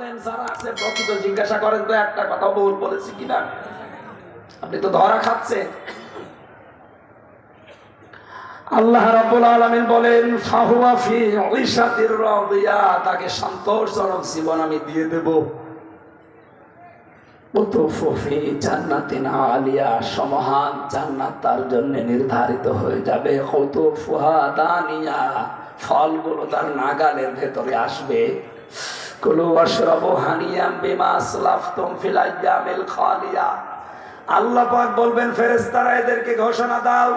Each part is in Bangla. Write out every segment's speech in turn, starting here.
জানেন যারা আছে প্রকৃত জিজ্ঞাসা করেন তো একটা কথা ভুল বলেছি কিনা। আপনি তো ধরা খাচ্ছেন। আল্লাহ রাব্বুল আলামিন বলেন ফাহুয়া ফি ঈশাতির রাদিয়া, তাকে সন্তোষজনক জীবন আমি দিয়ে দেব। কুতুফু ফি জান্নাতিন আলিয়া, সমহান জান্নাত তার জন্য নির্ধারিত হয়ে যাবে। কুতুফুহা দানিয়া, ফলগুলো তার নাগালের ভেতরে আসবে। কুলু ওয়াশরাবু হানিয়াম বিমা আসলাফতুম ফিল আইয়ামিল খালিয়া। আল্লাহ পাক বলবেন ফেরেশতারা এদেরকে ঘোষণা দাও,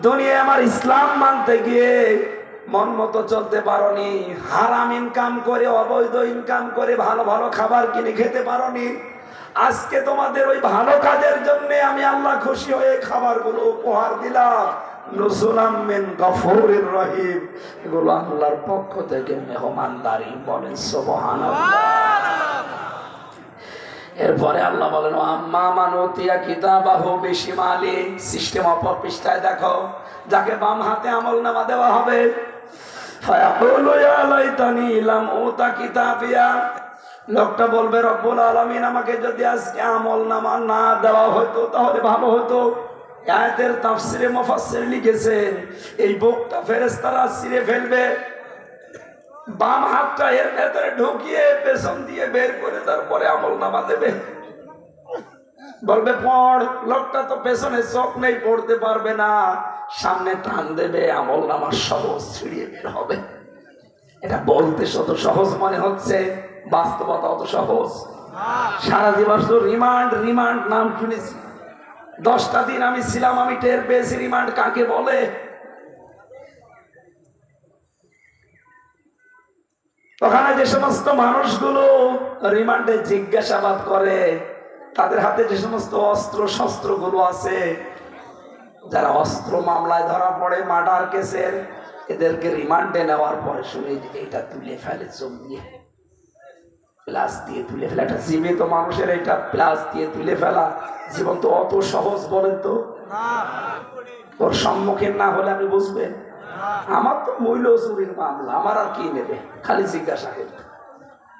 দুনিয়ায় আমার ইসলাম মানতে গিয়ে মন মতো চলতে পারোনি, হারাম ইনকাম করে অবৈধ ইনকাম করে ভালো ভালো খাবার কিনে খেতে পারোনি। আজকে তোমাদের ওই ভালো কাজের জন্য আমি আল্লাহ খুশি হয়ে খাবারগুলো উপহার দিলাম। নুজুলাম মিন গফুরির রহিম, এগুলো আল্লাহর পক্ষ থেকে মেহমানদারি। বলেন সুবহানাল্লাহ। এরপরে আল্লাহ বলেন আম্মা মান উতিয়া কিতাবাহু বিশিমালি, সিস্টেম অপর পৃষ্ঠায় দেখো, যাকে বাম হাতে আমলনামা দেওয়া হবে। ফায়াকুলু ইয়া লাইতানি লাম উতা কিতাবিয়া, লোকটা বলবে রব্বুল আলামিন আমাকে যদি আজকে আমলনামা না দেওয়া হতো তাহলে ভালো হতো। আয়াতের তাফসিরে মুফাসসির লিখেছেন এই বুকটা ফেরেশতারা ছিঁড়ে ফেলবে, বাম হাতটা এর ভেতরে ঢুকিয়ে পেছন দিয়ে বের করে তারপরে আমলনামা দেবে। বলবে পড়, লোকটা তো পেছনে চোখ নেই, পড়তে পারবে না, সামনে টান দেবে, আমলনামা সহজ ছিঁড়িয়ে বের হবে। এটা বলতে শত সহজ মনে হচ্ছে, বাস্তবতা অত সহজ। সারা জীবন শুধু রিমান্ড রিমান্ড নাম শুনেছি, 10টা দিন আমি ছিলাম, আমি টের পেয়েছি রিমান্ড কাকে বলে। ওখানে যে সমস্ত মানুষগুলো রিমান্ডে জিজ্ঞাসাবাদ করে, তাদের হাতে যে সমস্ত অস্ত্র শস্ত্র গুলো আছে, যারা অস্ত্র মামলায় ধরা পড়ে মার্ডার কেসের, এদেরকে রিমান্ডে নেওয়ার পরে শুনে এটা তুলে ফেলে, চোখ দিয়ে প্লাস দিয়ে তুলে ফেলা। একটা জীবিত মানুষের এটা প্লাস দিয়ে তুলে ফেলা জীবন তো অত সহজ বলেন তো? ওর সম্মুখীন না হলে আপনি বুঝবেন। আমার তো মূল্য চুরির মামলা, আমার আর কি নেবে, খালি জিজ্ঞাসা করবে।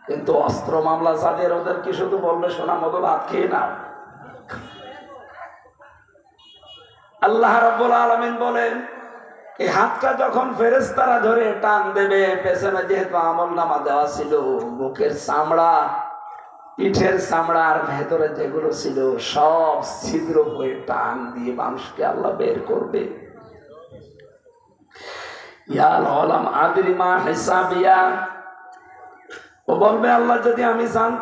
কিন্তু অস্ত্র মামলা যাদের, ওদের কি শুধু বলবে সোনা মতো ভাত খেয়ে নাও। আল্লাহ রাব্বুল আলামিন বলেন এই হাতটা যখন ফেরেশতারা ধরে টান দেবে, পেছনে যেহেতু আমলনামা দেওয়া ছিল, বুকের চামড়া, পিঠের চামড়া আর ভেতরে যেগুলো ছিল সব ছিদ্র হয়ে টান দিয়ে মানুষকে আল্লাহ বের করবে। ইয়া আলম আদরি মা হিসাবিয়া, ও বলবে আল্লাহ যদি আমি জানতাম